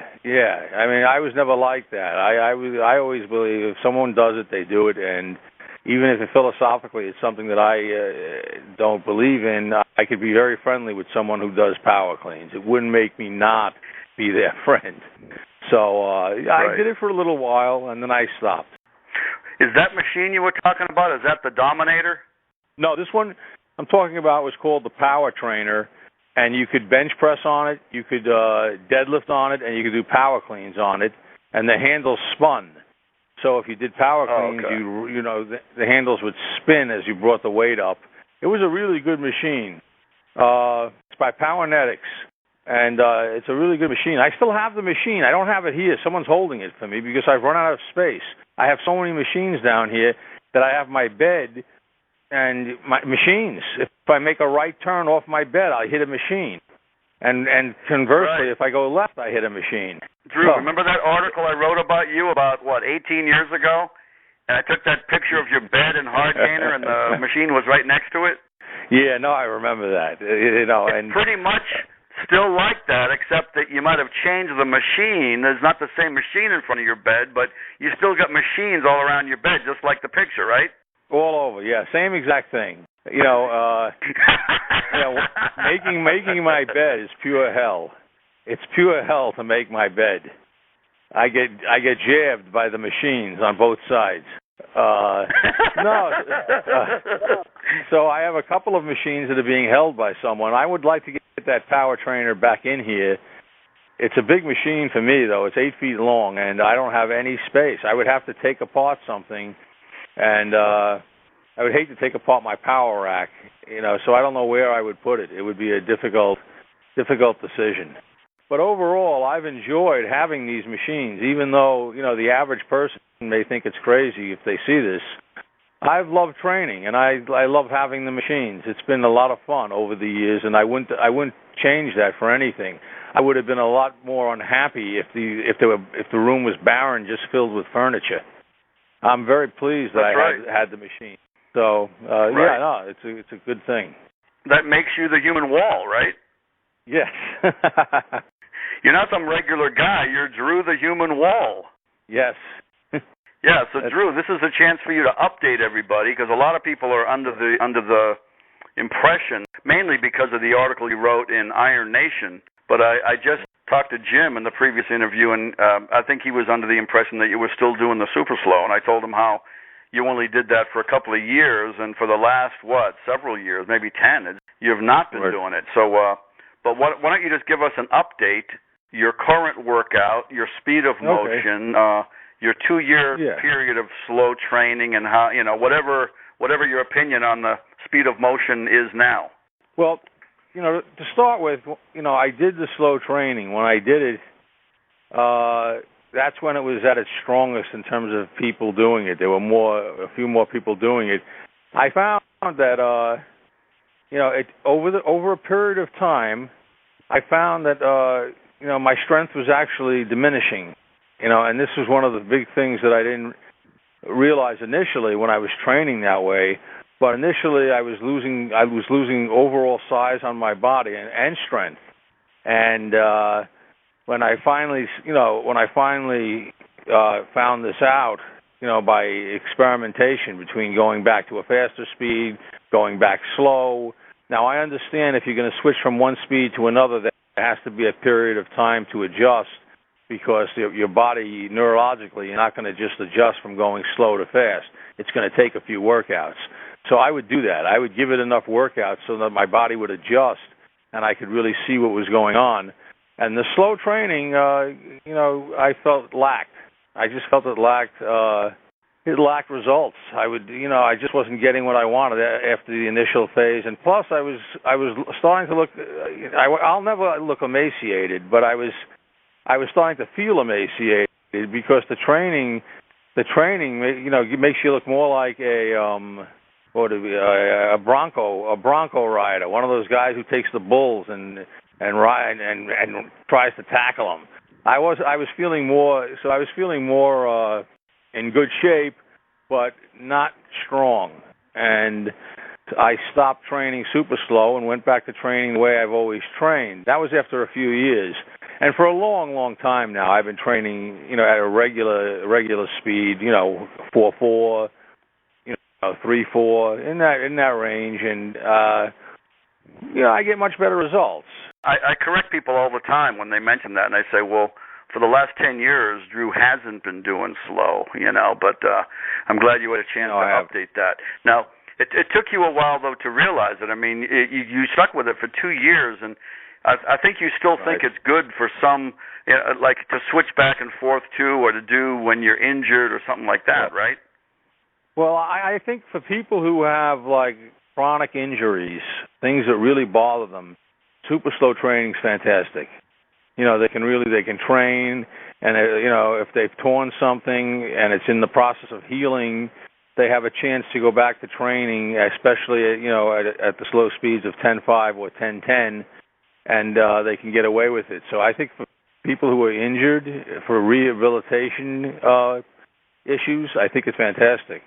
I mean, I was never like that. I always believe if someone does it, they do it, and even if philosophically it's something that I don't believe in, I could be very friendly with someone who does power cleans. It wouldn't make me not be their friend. So I did it for a little while, and then I stopped. Is that machine you were talking about, is that the Dominator? No, this one I'm talking about was called the Power Trainer, and you could bench press on it, you could deadlift on it, and you could do power cleans on it, and the handles spun. So if you did power cleans, the handles would spin as you brought the weight up. It was a really good machine. It's by Powernetics, and it's a really good machine. I still have the machine. I don't have it here. Someone's holding it for me because I've run out of space. I have so many machines down here that I have my bed and my machines. If I make a right turn off my bed, I hit a machine. And conversely, if I go left, I hit a machine. Drew, remember that article I wrote about you about, 18 years ago? And I took that picture of your bed and hard gainer, and the machine was right next to it? Yeah, no, I remember that. It's pretty much still like that, except that you might have changed the machine. There's not the same machine in front of your bed, but you still got machines all around your bed, just like the picture, right? All over, yeah, same exact thing. Making my bed is pure hell. It's pure hell to make my bed. I get jabbed by the machines on both sides. So I have a couple of machines that are being held by someone. I would like to get that power trainer back in here. It's a big machine for me, though. It's 8 feet long, and I don't have any space. I would have to take apart something, and I would hate to take apart my power rack, so I don't know where I would put it. It would be a difficult decision. But overall, I've enjoyed having these machines, even though, the average person may think it's crazy if they see this. I've loved training, and I love having the machines. It's been a lot of fun over the years, and I wouldn't change that for anything. I would have been a lot more unhappy if the room was barren, just filled with furniture. I'm very pleased that I had the machine. So it's a good thing. That makes you the human wall, right? Yes. You're not some regular guy. You're Drew the human wall. Yes. Yeah. So Drew, this is a chance for you to update everybody, because a lot of people are under the impression, mainly because of the article you wrote in Iron Nation. But I just talked to Jim in the previous interview, and I think he was under the impression that you were still doing the super slow. And I told him how you only did that for a couple of years, and for the last several years, maybe 10, you have not been doing it. So, but why don't you just give us an update? Your current workout, your speed of motion, your 2-year period of slow training, and how whatever your opinion on the speed of motion is now. Well, to start with, I did the slow training. When I did it, that's when it was at its strongest in terms of people doing it. There were a few more people doing it. I found that over a period of time, I found that my strength was actually diminishing. And this was one of the big things that I didn't realize initially when I was training that way. But initially, I was losing overall size on my body and strength. And when I finally found this out, by experimentation between going back to a faster speed, going back slow. Now I understand if you're going to switch from one speed to another, there has to be a period of time to adjust, because your body neurologically, you're not going to just adjust from going slow to fast. It's going to take a few workouts. So I would do that. I would give it enough workouts so that my body would adjust and I could really see what was going on. And the slow training, I felt lacked. I just felt it lacked results. I just wasn't getting what I wanted after the initial phase. And plus, I was starting to look. I'll never look emaciated, but I was starting to feel emaciated because the training, makes you look more like a bronco rider, one of those guys who takes the bulls and ride and tries to tackle them. I was feeling more in good shape, but not strong. And I stopped training super slow and went back to training the way I've always trained. That was after a few years. And for a long, long time now, I've been training, at a regular speed, 4.4, 3.4, in that range, and I get much better results. I correct people all the time when they mention that, and I say, well, for the last 10 years, Drew hasn't been doing slow, but I'm glad you had a chance to update that. Now, it took you a while, though, to realize it. I mean, you stuck with it for 2 years, and I think you still think it's good for some, like to switch back and forth to, or to do when you're injured or something like that, right? Well, I think for people who have like chronic injuries, things that really bother them, super slow training is fantastic. They can train, and if they've torn something and it's in the process of healing, they have a chance to go back to training, especially at the slow speeds of 10.5 or 10.10, and they can get away with it. So I think for people who are injured, for rehabilitation issues, I think it's fantastic.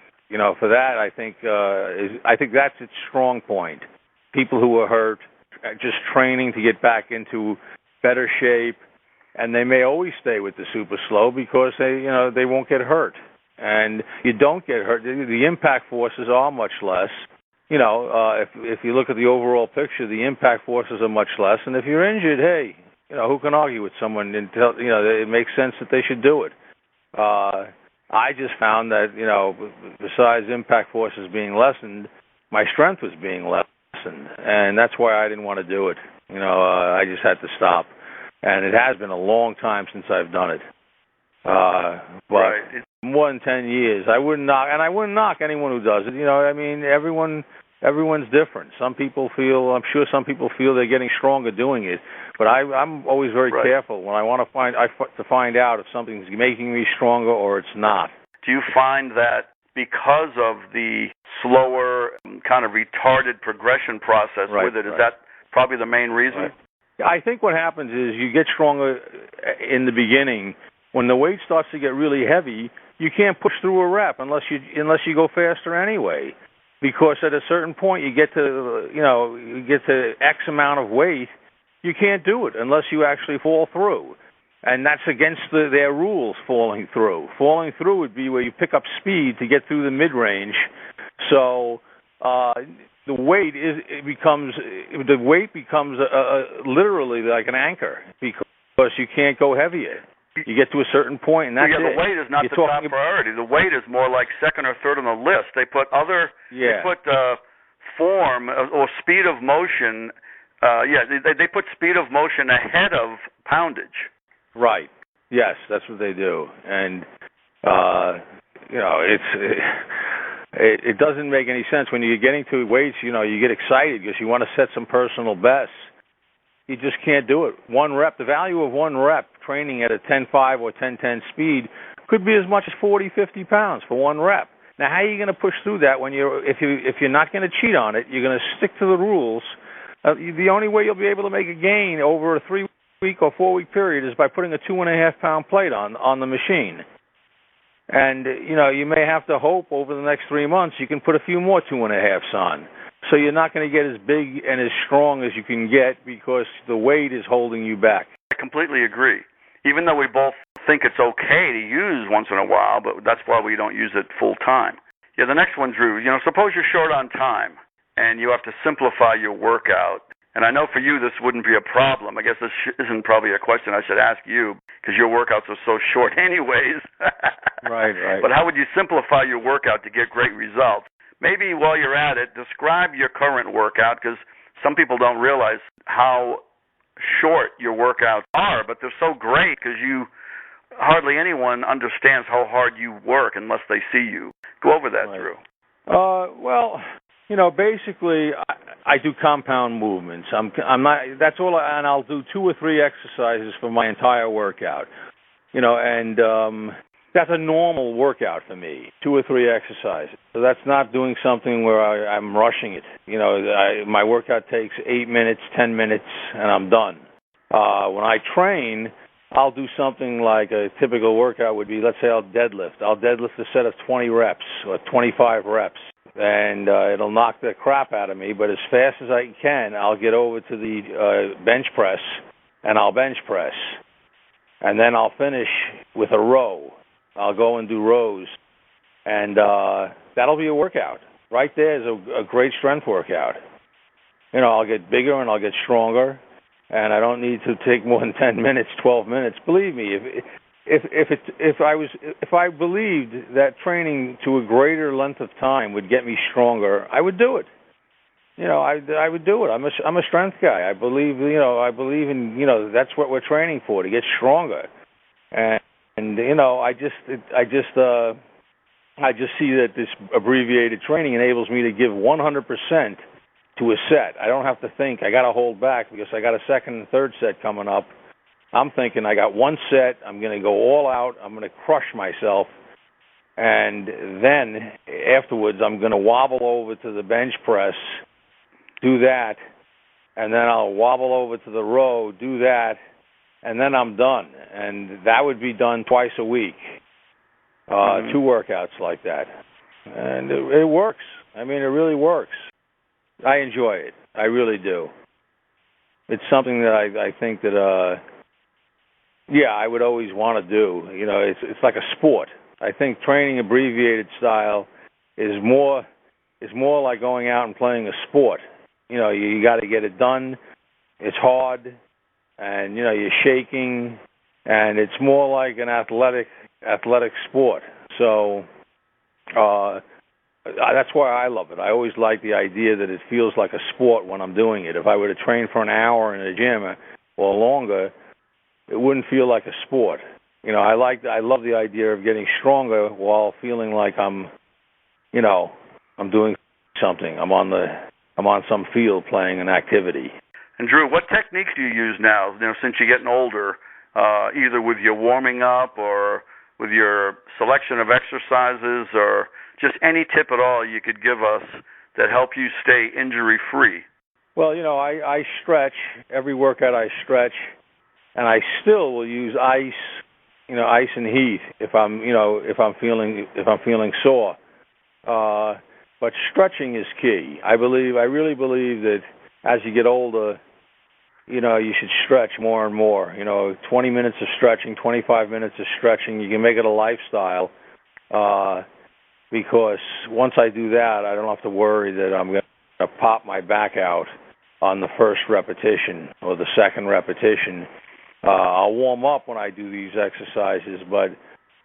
For that, I think that's its strong point. People who are hurt, just training to get back into better shape, and they may always stay with the super slow because they won't get hurt. And you don't get hurt. The impact forces are much less. If you look at the overall picture, the impact forces are much less. And if you're injured, hey, who can argue with someone and tell, that it makes sense that they should do it. I just found that, besides impact forces being lessened, my strength was being lessened, and that's why I didn't want to do it. I just had to stop. And it has been a long time since I've done it. But more than 10 years. I wouldn't knock anyone who does it. Everyone's different. I'm sure some people feel they're getting stronger doing it. But I'm always very careful when I want to find out if something's making me stronger or it's not. Do you find that because of the slower, kind of retarded progression process with it, is that probably the main reason? I think what happens is you get stronger in the beginning. When the weight starts to get really heavy, you can't push through a rep unless you go faster anyway. Because at a certain point you get to X amount of weight, you can't do it unless you actually fall through. And that's against their rules, falling through. Falling through would be where you pick up speed to get through the mid-range. So the weight becomes literally like an anchor because you can't go heavier. You get to a certain point, and that's it. The weight is not the top priority. The weight is more like second or third on the list. They put form or speed of motion. They put speed of motion ahead of poundage. Right. Yes, that's what they do, and it doesn't make any sense when you're getting to weights. You get excited because you want to set some personal bests. You just can't do it. One rep, the value of one rep training at a 10.5 or 10.10 speed could be as much as 40, 50 pounds for one rep. Now, how are you going to push through that if you're not going to cheat on it? You're going to stick to the rules. The only way you'll be able to make a gain over a 3-week or 4-week period is by putting a 2.5-pound plate on the machine. And, you may have to hope over the next 3 months you can put a few more 2.5s on. So you're not going to get as big and as strong as you can get because the weight is holding you back. I completely agree. Even though we both think it's okay to use once in a while, but that's why we don't use it full time. Yeah, the next one, Drew, suppose you're short on time and you have to simplify your workout. And I know for you this wouldn't be a problem. I guess this isn't probably a question I should ask you because your workouts are so short anyways. Right. But how would you simplify your workout to get great results? Maybe while you're at it, describe your current workout because some people don't realize how short your workouts are, but they're so great because hardly anyone understands how hard you work unless they see you. Go over that, Drew. Basically, I do compound movements. I'm not. That's all, and I'll do 2 or 3 exercises for my entire workout. That's a normal workout for me, 2 or 3 exercises. So that's not doing something where I'm rushing it. My workout takes 8 minutes, 10 minutes, and I'm done. When I train, I'll do something like a typical workout would be, let's say I'll deadlift. I'll deadlift a set of 20 reps or 25 reps. And it'll knock the crap out of me, but as fast as I can, I'll get over to the bench press, and I'll bench press. And then I'll finish with a row. I'll go and do rows, and that'll be a workout. Right there is a great strength workout. I'll get bigger and I'll get stronger, and I don't need to take more than 10 minutes, 12 minutes. Believe me, if I believed that training to a greater length of time would get me stronger, I would do it. I would do it. I'm a strength guy. I believe in that's what we're training for, to get stronger. And I just see that this abbreviated training enables me to give 100% to a set. I don't have to think I got to hold back because I got a second and third set coming up. I'm thinking I got one set. I'm going to go all out. I'm going to crush myself, and then afterwards I'm going to wobble over to the bench press, do that, and then I'll wobble over to the row, do that. And then I'm done. And that would be done twice a week. 2 workouts like that. And it works. I mean, it really works. I enjoy it. I really do. It's something that I think that, I would always want to do. It's like a sport. I think training abbreviated style is more like going out and playing a sport. You got to get it done. It's hard. and you're shaking, and it's more like an athletic sport. So that's why I love it. I always like the idea that it feels like a sport when I'm doing it. If I were to train for an hour in a gym or longer, it wouldn't feel like a sport. I love the idea of getting stronger while feeling like I'm doing something. I'm on some field playing an activity. And Drew, what techniques do you use now? Since you're getting older, either with your warming up or with your selection of exercises, or just any tip at all you could give us that help you stay injury-free? Well, I stretch. Every workout I stretch, and I still will use ice, ice and heat if I'm feeling sore. But stretching is key. I really believe that as you get older, you should stretch more and more. 20 minutes of stretching, 25 minutes of stretching. You can make it a lifestyle. Because once I do that, I don't have to worry that I'm going to pop my back out on the first repetition or the second repetition. I'll warm up when I do these exercises, but,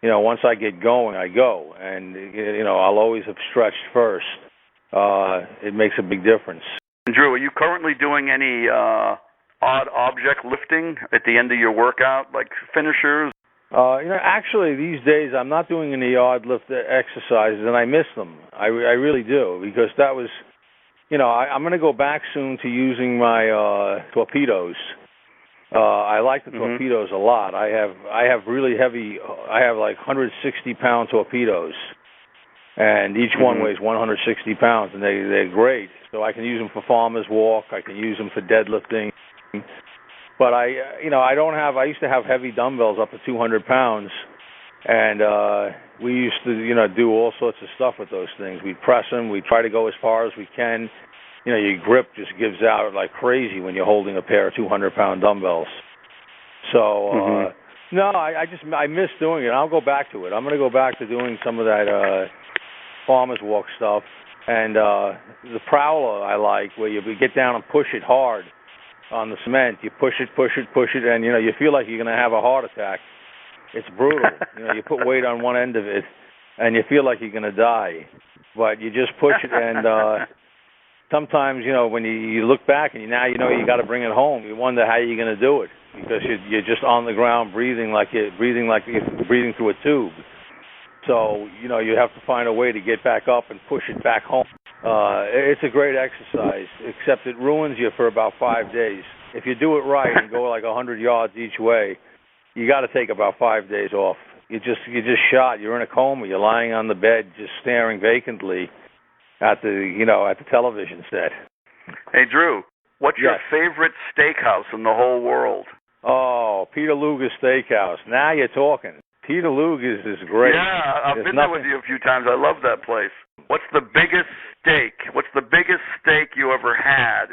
once I get going, I go. And, I'll always have stretched first. It makes a big difference. Drew, are you currently doing any odd object lifting at the end of your workout, like finishers? Actually, these days I'm not doing any odd lift exercises, and I miss them. I really do, because that was, I'm going to go back soon to using my torpedoes. I like the torpedoes a lot. I have really heavy. I have like 160-pound torpedoes, and each one weighs 160 pounds, and they're great. So I can use them for farmer's walk. I can use them for deadlifting. But I used to have heavy dumbbells up to 200 pounds, and we used to, do all sorts of stuff with those things. We'd press them. We'd try to go as far as we can. Your grip just gives out like crazy when you're holding a pair of 200-pound dumbbells. So, no, I miss doing it. I'll go back to it. I'm going to go back to doing some of that farmer's walk stuff. And the prowler I like, where you get down and push it hard on the cement. You push it, and, you feel like you're going to have a heart attack. It's brutal. You put weight on one end of it, and you feel like you're going to die. But you just push it, and sometimes, when you look back and now you got to bring it home, you wonder how you're going to do it, because you're just on the ground breathing like you're breathing through a tube. So, you have to find a way to get back up and push it back home. It's a great exercise, except it ruins you for about 5 days. If you do it right and go like 100 yards each way, you got to take about 5 days off. You're just shot. You're in a coma. You're lying on the bed, just staring vacantly at the television set. Hey, Drew, what's your favorite steakhouse in the whole world? Oh, Peter Lugers Steakhouse. Now you're talking. Peter Lugers is great. Yeah, I've been there with you a few times. I love that place. What's the biggest steak? What's the biggest steak you ever had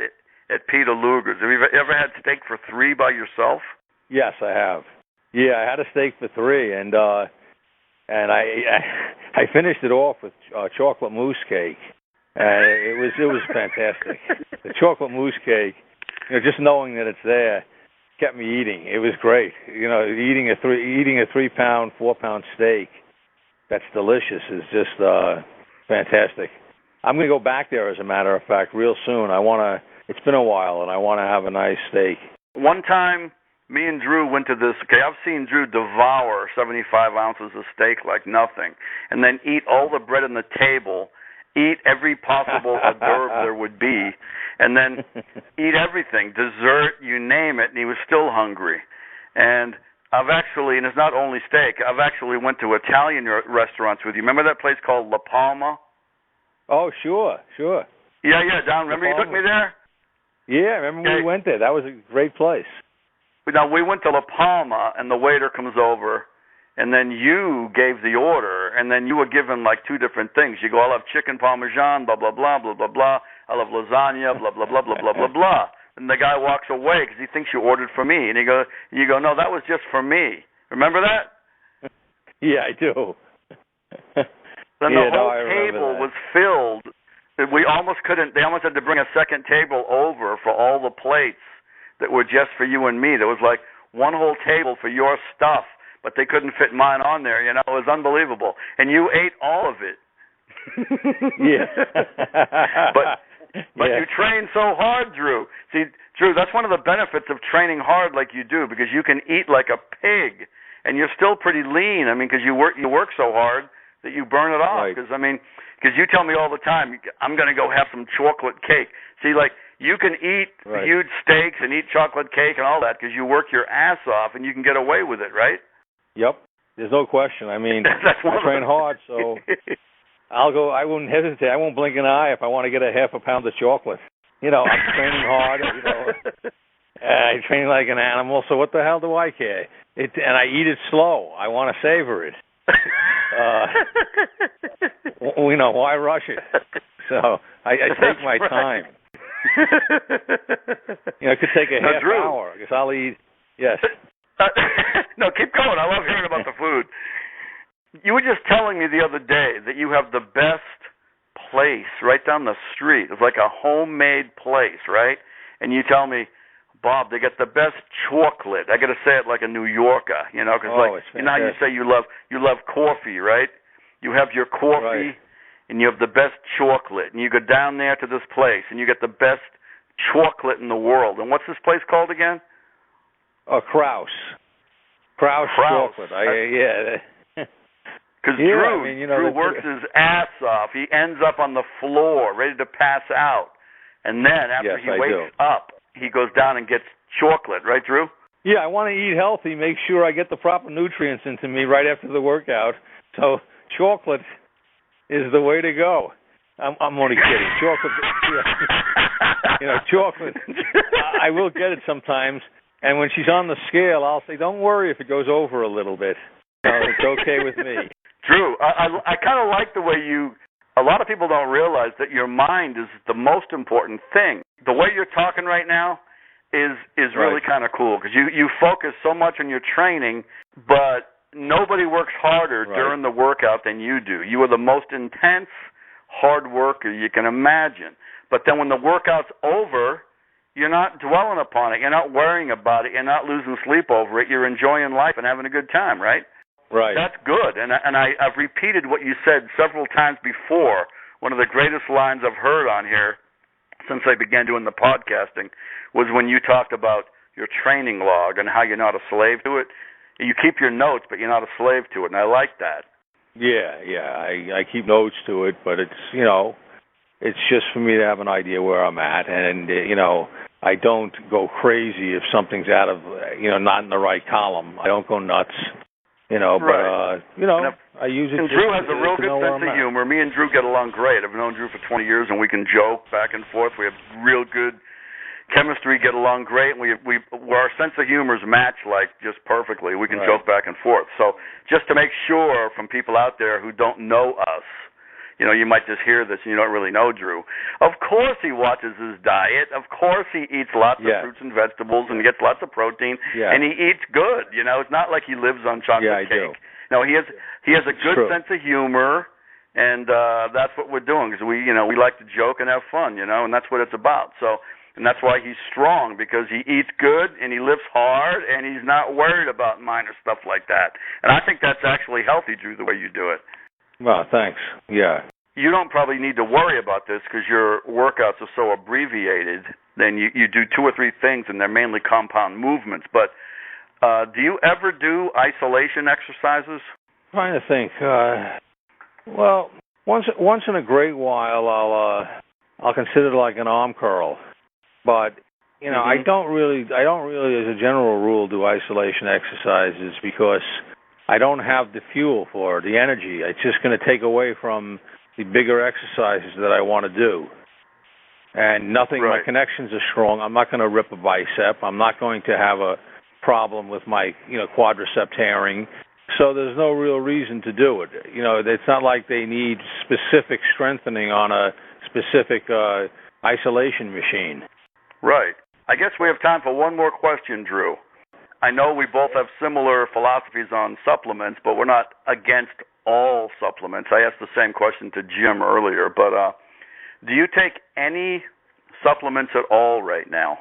at Peter Lugers? Have you ever had steak for 3 by yourself? Yes, I have. Yeah, I had a steak for 3, and I finished it off with chocolate mousse cake. It was fantastic. The chocolate mousse cake, just knowing that it's there, kept me eating. It was great. Eating a 3-pound, 4-pound steak that's delicious is just fantastic. I'm going to go back there, as a matter of fact, real soon. It's been a while, and I want to have a nice steak. One time, me and Drew went to this. Okay, I've seen Drew devour 75 ounces of steak like nothing, and then eat all the bread on the table, eat every possible hors d'oeuvre there would be, and then eat everything, dessert, you name it, and he was still hungry. And I've actually, and it's not only steak, I've actually went to Italian restaurants with you. Remember that place called La Palma? Oh, sure. Yeah, Don, remember you took me there? Yeah, I remember we went there. That was a great place. Now, we went to La Palma, and the waiter comes over, and then you gave the order, and then you were given like 2 different things. You go, I'll have chicken parmesan, blah, blah, blah, blah, blah, blah. I'll have lasagna, blah, blah, blah, blah, blah, blah, blah. And the guy walks away because he thinks you ordered for me. And you go, no, that was just for me. Remember that? Yeah, I do. Then the whole table was filled. They almost had to bring a second table over for all the plates that were just for you and me. There was like one whole table for your stuff, but they couldn't fit mine on there. You know, it was unbelievable. And you ate all of it. Yeah. But you train so hard, Drew. See, Drew, that's one of the benefits of training hard like you do, because you can eat like a pig, and you're still pretty lean. I mean, because you work so hard that you burn it off. Because because you tell me all the time, I'm going to go have some chocolate cake. See, like, you can eat huge steaks and eat chocolate cake and all that because you work your ass off and you can get away with it, right? Yep. There's no question. I mean, I train hard, so I'll go. I wouldn't hesitate. I won't blink an eye if I want to get a half a pound of chocolate. You know, I'm training hard. You know, I train like an animal, so what the hell do I care? And I eat it slow. I want to savor it. You know, why rush it? So I take my time. You know, it could take a half hour because I'll eat. Yes. No, keep going. I love hearing about the food. You were just telling me the other day that you have the best place right down the street. It's like a homemade place, right? And you tell me, Bob, they get the best chocolate. I got to say it like a New Yorker, you know, because you know how you say you love coffee, right? You have your coffee, and you have the best chocolate, and you go down there to this place, and you get the best chocolate in the world. And what's this place called again? Kraus chocolate. Because Drew works his ass off. He ends up on the floor, ready to pass out. And then after he wakes up, he goes down and gets chocolate. Right, Drew? Yeah, I want to eat healthy, make sure I get the proper nutrients into me right after the workout. So chocolate is the way to go. I'm only kidding. Chocolate, you know, chocolate. I will get it sometimes. And when she's on the scale, I'll say, don't worry if it goes over a little bit. It's okay with me. Drew, I kind of like the way a lot of people don't realize that your mind is the most important thing. The way you're talking right now is really kind of cool because you focus so much on your training, but nobody works harder during the workout than you do. You are the most intense hard worker you can imagine. But then when the workout's over, you're not dwelling upon it. You're not worrying about it. You're not losing sleep over it. You're enjoying life and having a good time, right? Right. That's good. And I've repeated what you said several times before. One of the greatest lines I've heard on here since I began doing the podcasting was when you talked about your training log and how you're not a slave to it. You keep your notes, but you're not a slave to it, and I like that. Yeah. I keep notes to it, but it's, you know, it's just for me to have an idea where I'm at, and, you know, I don't go crazy if something's out of, you know, not in the right column. I don't go nuts, you know, but, you know, I use it. And Drew has a real good sense of humor. Me and Drew get along great. I've known Drew for 20 years, and we can joke back and forth. We have real good chemistry, get along great, and our sense of humor is matched like just perfectly. We can joke back and forth. So just to make sure from people out there who don't know us, you know, you might just hear this and you don't really know Drew. Of course he watches his diet. Of course he eats lots of fruits and vegetables and gets lots of protein. Yeah. And he eats good. You know, it's not like he lives on chocolate cake. No, he has a good sense of humor, and that's what we're doing because we like to joke and have fun, you know, and that's what it's about. So, and that's why he's strong, because he eats good and he lifts hard and he's not worried about minor stuff like that. And I think that's actually healthy, Drew, the way you do it. Well, thanks. Yeah. You don't probably need to worry about this because your workouts are so abbreviated. Then you do 2 or 3 things, and they're mainly compound movements. But do you ever do isolation exercises? I'm trying to think. Well, once in a great while, I'll consider it like an arm curl. But you know, I don't really, as a general rule, do isolation exercises because I don't have the fuel for it, the energy. It's just going to take away from the bigger exercises that I want to do. And my connections are strong. I'm not going to rip a bicep. I'm not going to have a problem with my, quadricep tearing. So there's no real reason to do it. You know, it's not like they need specific strengthening on a specific isolation machine. Right. I guess we have time for one more question, Drew. I know we both have similar philosophies on supplements, but we're not against all supplements. I asked the same question to Jim earlier, but do you take any supplements at all right now?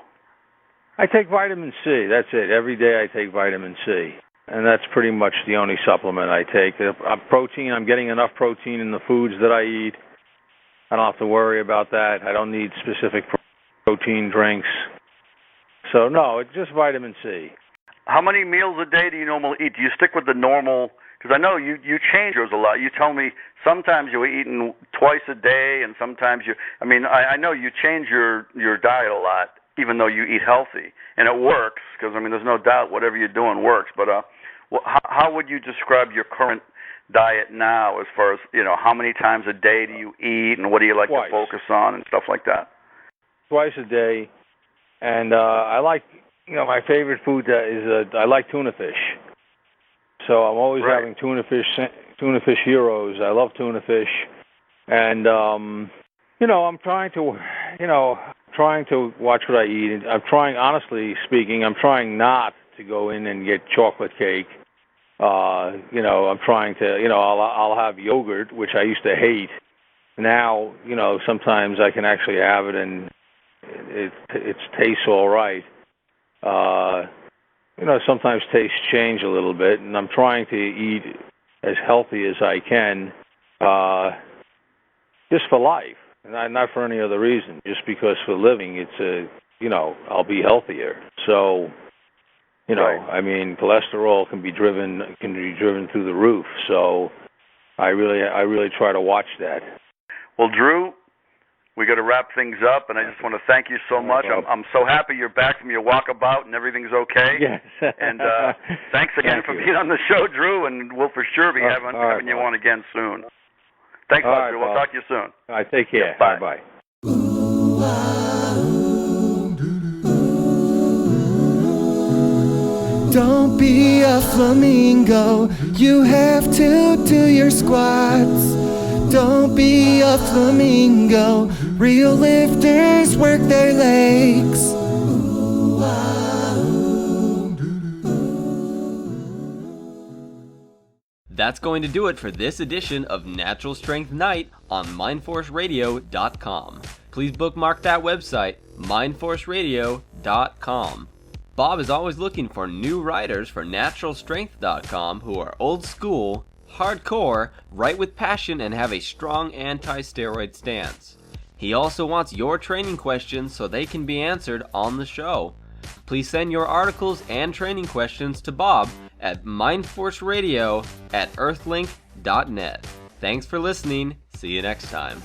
I take vitamin C. That's it. Every day I take vitamin C. And that's pretty much the only supplement I take. Protein, I'm getting enough protein in the foods that I eat. I don't have to worry about that. I don't need specific protein drinks. So, no, it's just vitamin C. How many meals a day do you normally eat? Do you stick with the normal? Because I know you change yours a lot. You tell me sometimes you're eating twice a day, and sometimes I know you change your diet a lot, even though you eat healthy. And it works, because, there's no doubt whatever you're doing works. But how would you describe your current diet now as far as, how many times a day do you eat, and what do you like to focus on and stuff like that? Twice a day. And I like, my favorite food is I like tuna fish. So I'm always having tuna fish heroes. I love tuna fish. And, I'm trying to watch what I eat. Honestly speaking, I'm trying not to go in and get chocolate cake. I'm trying to, I'll have yogurt, which I used to hate. Now, sometimes I can actually have it and it tastes all right. Sometimes tastes change a little bit, and I'm trying to eat as healthy as I can, just for life, and not for any other reason. Just because for living, it's I'll be healthier. So, cholesterol can be driven through the roof. So, I really try to watch that. Well, Drew, we got to wrap things up, and I just want to thank you so much. I'm so happy you're back from your walkabout and everything's okay. Yes. And thanks again for being on the show, Drew, and we'll for sure be having you on again soon. Thanks a lot, Drew. We'll talk to you soon. All right, take care. Yeah, bye. Bye. Don't be a flamingo, you have to do your squats. Don't be a flamingo, real lifters work their legs. That's going to do it for this edition of Natural Strength Night on mindforceradio.com. Please bookmark that website, mindforceradio.com. Bob is always looking for new writers for naturalstrength.com who are old school, hardcore, write with passion, and have a strong anti-steroid stance. He also wants your training questions so they can be answered on the show. Please send your articles and training questions to Bob at mindforceradio@earthlink.net. Thanks for listening. See you next time.